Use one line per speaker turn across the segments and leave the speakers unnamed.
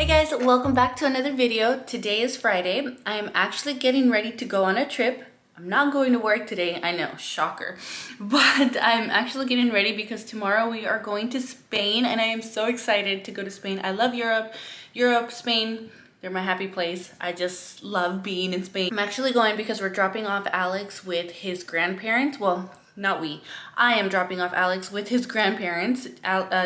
Hey guys, welcome back to another video. Today is Friday. I am actually getting ready to go on a trip. I'm not going to work today, I know, shocker. But I'm actually getting ready because tomorrow we are going to Spain and I am so excited to go to Spain. I love Europe, Spain. They're my happy place. I just love being in Spain. I'm actually going because we're dropping off Alex with his grandparents. Well, not we. I am dropping off Alex with his grandparents.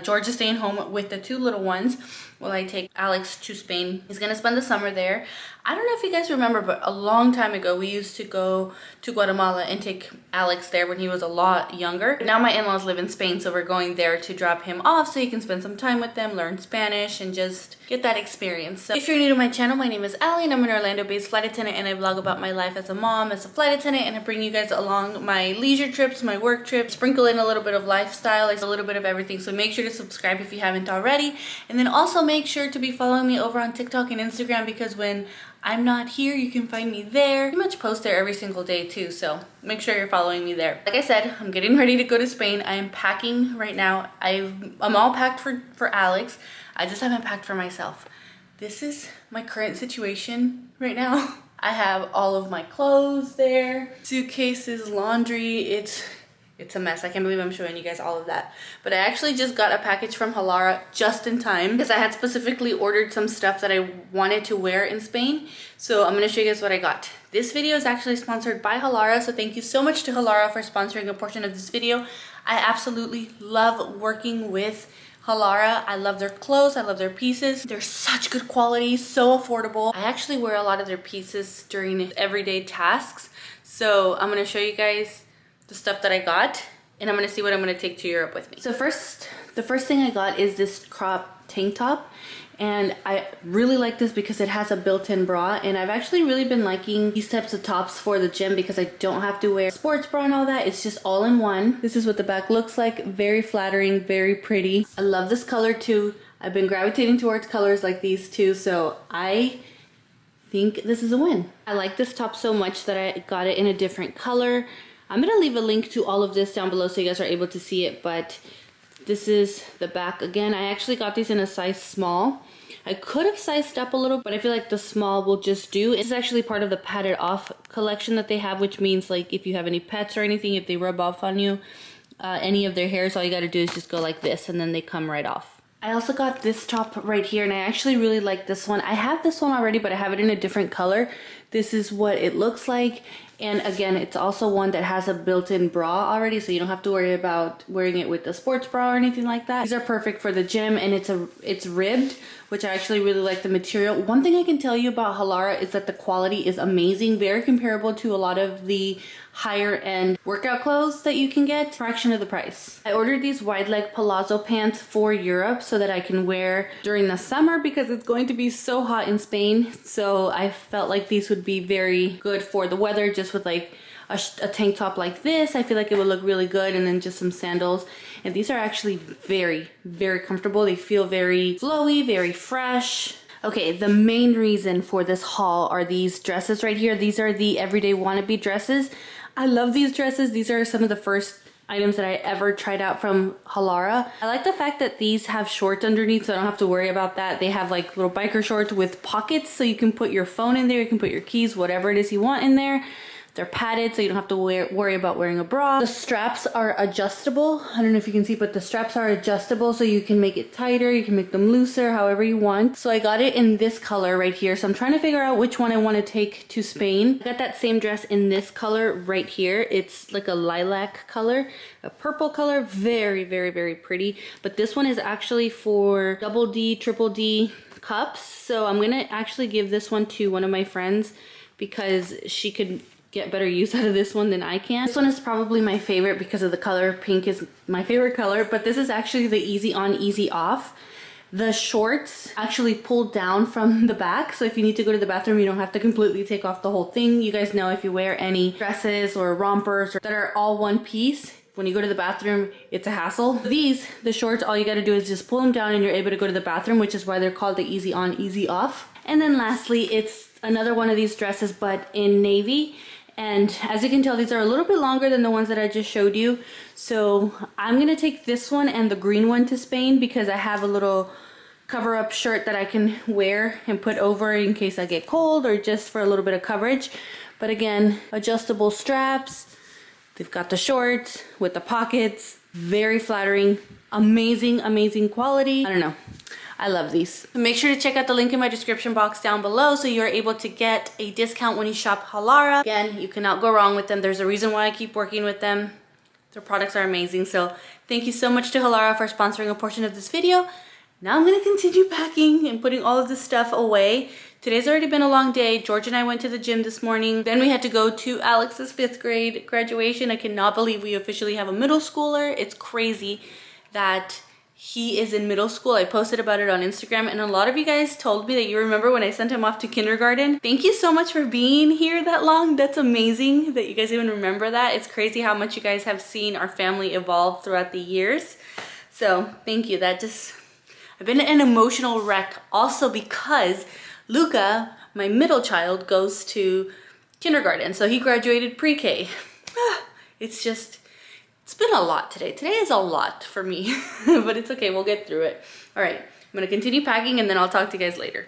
George is staying home with the two little ones while I take Alex to Spain. He's gonna spend the summer there. I don't know if you guys remember, but a long time ago we used to go to Guatemala and take Alex there when he was a lot younger. Now my in-laws live in Spain, so we're going there to drop him off so he can spend some time with them, learn Spanish, and just get that experience. So if you're new to my channel, my name is Allie and I'm an Orlando-based flight attendant, and I vlog about my life as a mom, as a flight attendant, and I bring you guys along my leisure trips, my work trips, sprinkle in a little bit of lifestyle, like a little bit of everything. So make sure to subscribe if you haven't already, and then also make sure to be following me over on TikTok and Instagram, because when I'm not here, you can find me there. I pretty much post there every single day too, so make sure you're following me there. Like I said, I'm getting ready to go to Spain. I am packing right now. I'm all packed for Alex. I just haven't packed for myself. This is my current situation right now. I have all of my clothes there, suitcases, laundry. It's a mess. I can't believe I'm showing you guys all of that. But I actually just got a package from Halara just in time because I had specifically ordered some stuff that I wanted to wear in Spain. So I'm gonna show you guys what I got. This video is actually sponsored by Halara, so thank you so much to Halara for sponsoring a portion of this video. I absolutely love working with Halara. I love their clothes, I love their pieces. They're such good quality, so affordable. I actually wear a lot of their pieces during everyday tasks. So I'm gonna show you guys the stuff that I got, and I'm gonna see what I'm gonna take to Europe with me. So the first thing I got is this crop tank top, and I really like this because it has a built-in bra, and I've actually really been liking these types of tops for the gym because I don't have to wear sports bra and all that. It's just all in one. This is what the back looks like. Very flattering, very pretty. I love this color too. I've been gravitating towards colors like these too, so I think this is a win. I like this top so much that I got it in a different color. I'm gonna leave a link to all of this down below so you guys are able to see it, but this is the back. Again, I actually got these in a size small. I could have sized up a little, but I feel like the small will just do. It's actually part of the padded off collection that they have, which means like if you have any pets or anything, if they rub off on you, any of their hairs, all you gotta do is just go like this and then they come right off. I also got this top right here, and I actually really like this one. I have this one already, but I have it in a different color. This is what it looks like. And again, it's also one that has a built-in bra already, so you don't have to worry about wearing it with a sports bra or anything like that. These are perfect for the gym, and it's ribbed, which I actually really like the material. One thing I can tell you about Halara is that the quality is amazing, very comparable to a lot of the higher end workout clothes that you can get, fraction of the price. I ordered these wide leg Palazzo pants for Europe so that I can wear during the summer because it's going to be so hot in Spain. So I felt like these would be very good for the weather, just with like a tank top like this. I feel like it would look really good, and then just some sandals. And these are actually very, very comfortable. They feel very flowy, very fresh. Okay, the main reason for this haul are these dresses right here. These are the everyday wannabe dresses. I love these dresses. These are some of the first items that I ever tried out from Halara. I like the fact that these have shorts underneath, so I don't have to worry about that. They have like little biker shorts with pockets, so you can put your phone in there, you can put your keys, whatever it is you want in there. They're padded, so you don't have to worry about wearing a bra. The straps are adjustable. I don't know if you can see, but the straps are adjustable, so you can make it tighter, you can make them looser, however you want. So I got it in this color right here, so I'm trying to figure out which one I want to take to Spain. I got that same dress in this color right here. It's like a lilac color, a purple color, very, very, very pretty. But this one is actually for double D, triple D cups. So I'm gonna actually give this one to one of my friends because she could get better use out of this one than I can. This one is probably my favorite because of the color. Pink is my favorite color, but this is actually the easy on, easy off. The shorts actually pull down from the back, so if you need to go to the bathroom, you don't have to completely take off the whole thing. You guys know if you wear any dresses or rompers that are all one piece, when you go to the bathroom, it's a hassle. These, the shorts, all you gotta do is just pull them down and you're able to go to the bathroom, which is why they're called the easy on, easy off. And then lastly, it's another one of these dresses, but in navy. And as you can tell, these are a little bit longer than the ones that I just showed you. So I'm gonna take this one and the green one to Spain because I have a little cover up shirt that I can wear and put over in case I get cold or just for a little bit of coverage. But again, adjustable straps. They've got the shorts with the pockets. Very flattering. Amazing, amazing quality. I don't know. I love these. Make sure to check out the link in my description box down below so you're able to get a discount when you shop Halara. Again, you cannot go wrong with them. There's a reason why I keep working with them. Their products are amazing. So thank you so much to Halara for sponsoring a portion of this video. Now I'm gonna continue packing and putting all of this stuff away. Today's already been a long day. George and I went to the gym this morning. Then we had to go to Alex's 5th grade graduation. I cannot believe we officially have a middle schooler. It's crazy that he is in middle school. I posted about it on Instagram and a lot of you guys told me that you remember when I sent him off to kindergarten. Thank you so much for being here that long. That's amazing that you guys even remember that. It's crazy how much you guys have seen our family evolve throughout the years. So thank you. I've been an emotional wreck also because Luca, my middle child, goes to kindergarten. So he graduated pre-K. It's been a lot today. Today is a lot for me, but it's okay. We'll get through it. All right, I'm gonna continue packing and then I'll talk to you guys later.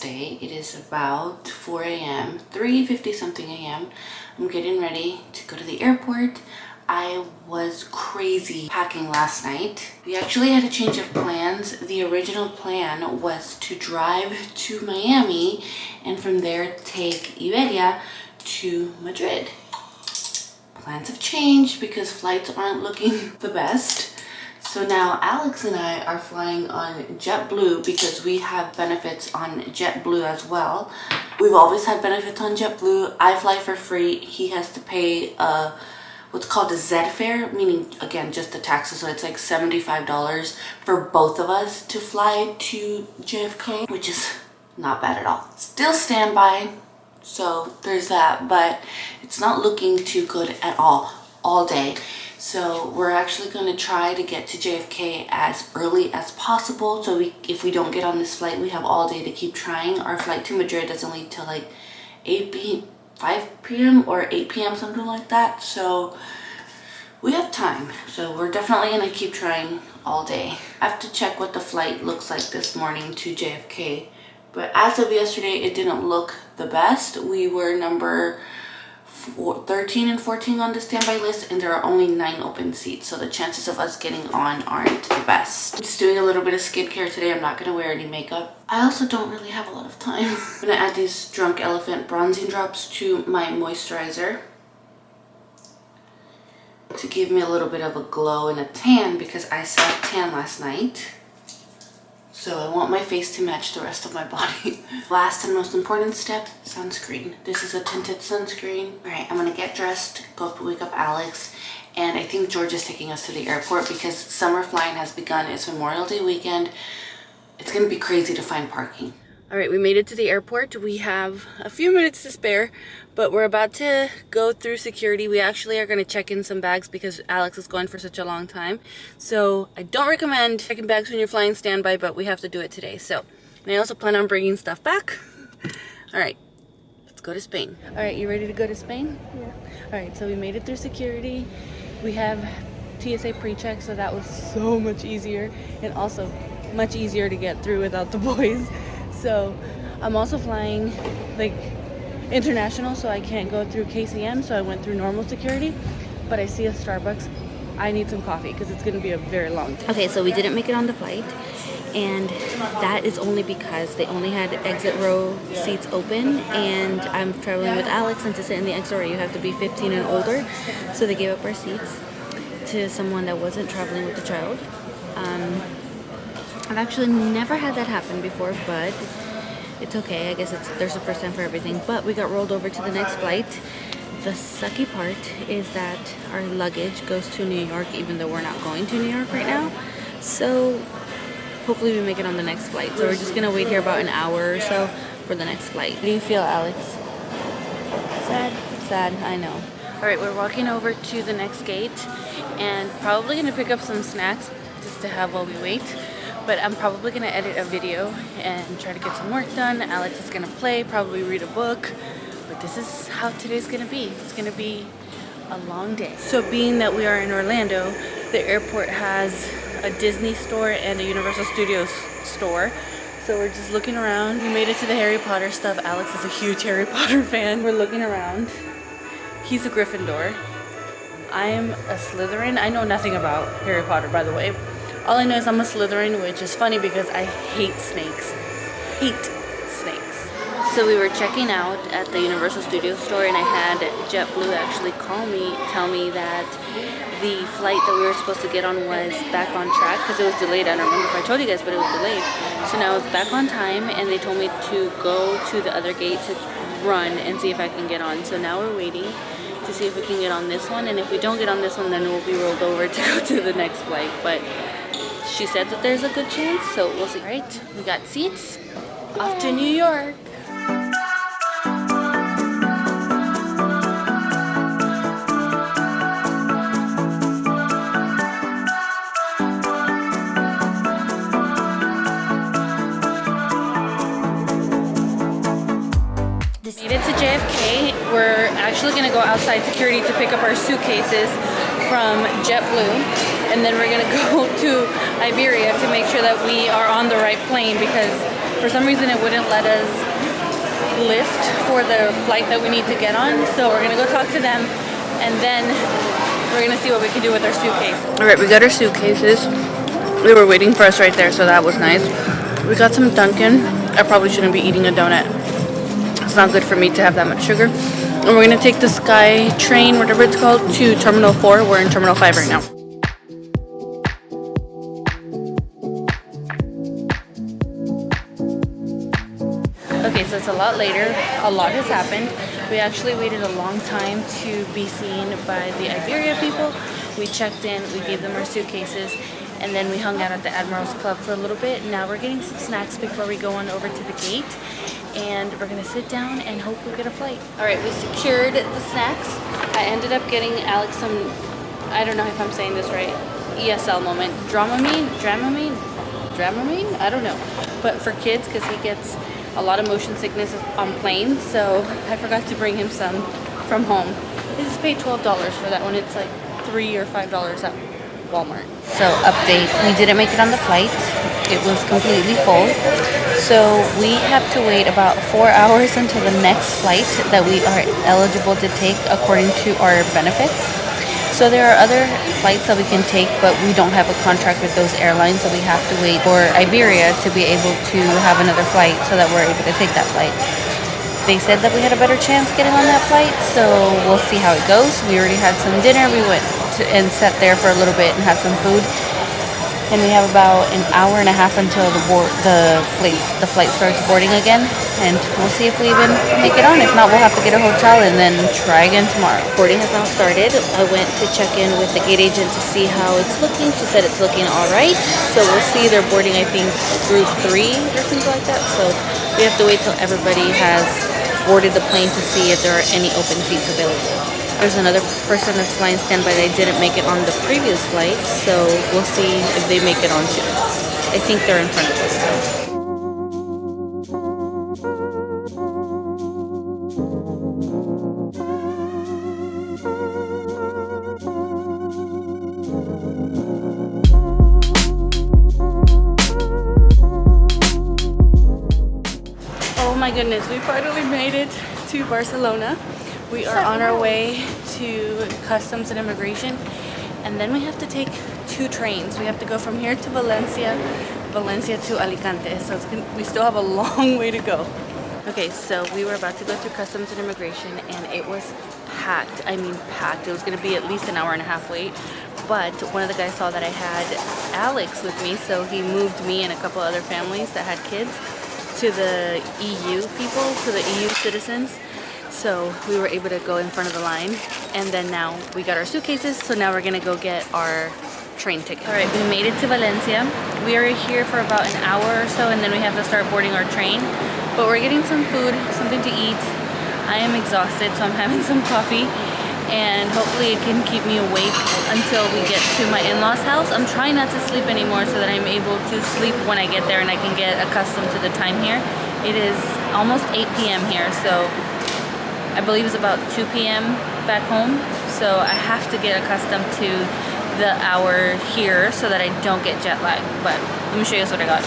Day. It is about 4 a.m. 3:50 something a.m. I'm getting ready to go to the airport. I was crazy packing last night. We actually had a change of plans. The original plan was to drive to Miami and from there take Iberia to Madrid. Plans have changed because flights aren't looking the best. So now Alex and I are flying on JetBlue because we have benefits on JetBlue as well. We've always had benefits on JetBlue. I fly for free. He has to pay what's called a Z fare, meaning again just the taxes. So it's like $75 for both of us to fly to JFK, which is not bad at all. Still standby, so there's that, but it's not looking too good at all day. So we're actually going to try to get to JFK as early as possible. So if we don't get on this flight, we have all day to keep trying. Our flight to Madrid doesn't leave till like 5 p.m. or 8 p.m. something like that. So we have time. So we're definitely going to keep trying all day. I have to check what the flight looks like this morning to JFK. But as of yesterday, it didn't look the best. We were number 13 and 14 on the standby list and there are only 9 open seats, so the chances of us getting on aren't the best. I'm just doing a little bit of skincare today. I'm not going to wear any makeup. I also don't really have a lot of time. I'm going to add these Drunk Elephant bronzing drops to my moisturizer to give me a little bit of a glow and a tan because I self-tan last night. So I want my face to match the rest of my body. Last and most important step, sunscreen. This is a tinted sunscreen. All right, I'm gonna get dressed, go up to wake up Alex, and I think George is taking us to the airport because summer flying has begun. It's Memorial Day weekend. It's gonna be crazy to find parking. All right, we made it to the airport. We have a few minutes to spare, but we're about to go through security. We actually are going to check in some bags because Alex is going for such a long time. So I don't recommend checking bags when you're flying standby, but we have to do it today. So, and I also plan on bringing stuff back. All right, let's go to Spain. All right, you ready to go to Spain? Yeah. All right, so we made it through security. We have TSA pre-check, so that was so much easier and also much easier to get through without the boys. So I'm also flying like international, so I can't go through KCM, so I went through normal security, but I see a Starbucks. I need some coffee because it's going to be a very long day. Okay, so we didn't make it on the flight, and that is only because they only had exit row seats open, and I'm traveling with Alex, and to sit in the exit row you have to be 15 and older, so they gave up our seats to someone that wasn't traveling with a child. I've actually never had that happen before, but it's okay. I guess there's a first time for everything. But we got rolled over to the next flight. The sucky part is that our luggage goes to New York, even though we're not going to New York right now. So hopefully we make it on the next flight. So we're just gonna wait here about an hour or so for the next flight. How do you feel, Alex?
Sad.
Sad, I know. Alright, we're walking over to the next gate and probably going to pick up some snacks just to have while we wait. But I'm probably going to edit a video and try to get some work done. Alex is going to play, probably read a book. But this is how today's going to be. It's going to be a long day. So being that we are in Orlando, the airport has a Disney store and a Universal Studios store. So we're just looking around. We made it to the Harry Potter stuff. Alex is a huge Harry Potter fan. We're looking around. He's a Gryffindor. I'm a Slytherin. I know nothing about Harry Potter, by the way. All I know is I'm a Slytherin, which is funny because I hate snakes. Hate snakes. So we were checking out at the Universal Studios store, and I had JetBlue actually tell me that the flight that we were supposed to get on was back on track because it was delayed. I don't remember if I told you guys, but it was delayed. So now it's back on time, and they told me to go to the other gate to run and see if I can get on. So now we're waiting to see if we can get on this one, and if we don't get on this one, then we'll be rolled over to go to the next flight. But she said that there's a good chance, so we'll see. All right, we got seats. Off to New York. Made it to JFK. We're actually gonna go outside security to pick up our suitcases from JetBlue, and then we're gonna go to Iberia to make sure that we are on the right plane, because for some reason it wouldn't let us list for the flight that we need to get on. So we're gonna go talk to them, and then we're gonna see what we can do with our suitcase. All right, we got our suitcases. They were waiting for us right there, so that was nice. We got some Dunkin'. I probably shouldn't be eating a donut. It's not good for me to have that much sugar. And we're gonna take the Sky train, whatever it's called, to Terminal 4. We're in Terminal 5 right now. Okay, so it's a lot later. A lot has happened. We actually waited a long time to be seen by the Iberia people. We checked in, we gave them our suitcases, and then we hung out at the Admiral's Club for a little bit. Now we're getting some snacks before we go on over to the gate, and we're gonna sit down and hope we get a flight. All right, we secured the snacks. I ended up getting Alex some, I don't know if I'm saying this right, ESL moment, Dramamine, I don't know. But for kids, because he gets a lot of motion sickness on planes, so I forgot to bring him some from home. I just paid $12 for that one. It's like $3 or $5 at Walmart. So update, we didn't make it on the flight. It was completely full. So we have to wait about 4 hours until the next flight that we are eligible to take according to our benefits. So there are other flights that we can take, but we don't have a contract with those airlines, so we have to wait for Iberia to be able to have another flight so that we're able to take that flight. They said that we had a better chance getting on that flight, so we'll see how it goes. We already had some dinner. We went and sat there for a little bit and had some food. And we have about an hour and a half until the flight starts boarding again, and we'll see if we even make it on. If not, we'll have to get a hotel and then try again tomorrow. Boarding has now started. I went to check in with the gate agent to see how it's looking. She said it's looking all right. So we'll see. They're boarding, I think, group 3 or something like that. So we have to wait till everybody has boarded the plane to see if there are any open seats available. There's another person that's flying standby that didn't make it on the previous flight, so we'll see if they make it on too. I think they're in front of us though. Oh my goodness, we finally made it to Barcelona. We are on our way to Customs and Immigration, and then we have to take 2 trains. We have to go from here to Valencia to Alicante, so we still have a long way to go. Okay, so we were about to go through Customs and Immigration, and it was packed. I mean packed. It was going to be at least an hour and a half wait, but one of the guys saw that I had Alex with me, so he moved me and a couple other families that had kids to the EU people, to the EU citizens. So we were able to go in front of the line, and then now we got our suitcases, so now we're gonna go get our train ticket. All right, we made it to Valencia. We are here for about an hour or so, and then we have to start boarding our train. But we're getting some food, something to eat. I am exhausted, so I'm having some coffee, and hopefully it can keep me awake until we get to my in-laws house. I'm trying not to sleep anymore so that I'm able to sleep when I get there and I can get accustomed to the time here. It is almost 8 p.m. here, so I believe it's about 2 p.m. back home, so I have to get accustomed to the hour here so that I don't get jet lag. But let me show you guys what I got.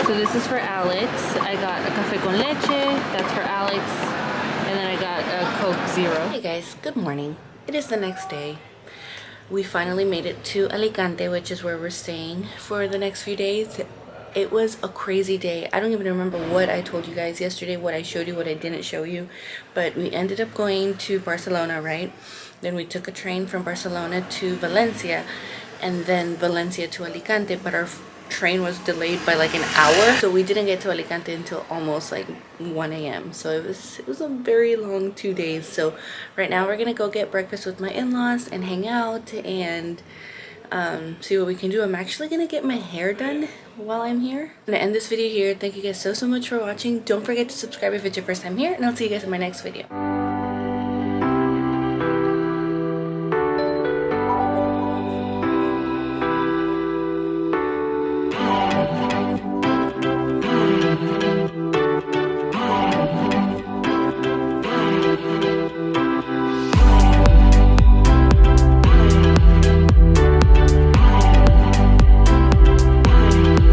So this is for Alex. I got a café con leche, that's for Alex, and then I got a Coke Zero. Hey guys, good morning. It is the next day. We finally made it to Alicante, which is where we're staying for the next few days. It was a crazy day. I don't even remember what I told you guys yesterday, what I showed you, what I didn't show you. But we ended up going to Barcelona, right? Then we took a train from Barcelona to Valencia, and then Valencia to Alicante, but our train was delayed by like an hour, so we didn't get to Alicante until almost like 1 a.m. so it was a very long 2 days. So right now we're gonna go get breakfast with my in-laws and hang out and see what we can do. I'm actually gonna get my hair done while I'm here. I'm gonna end this video here. Thank you guys so much for watching. Don't forget to subscribe if it's your first time here, and I'll see you guys in my next video.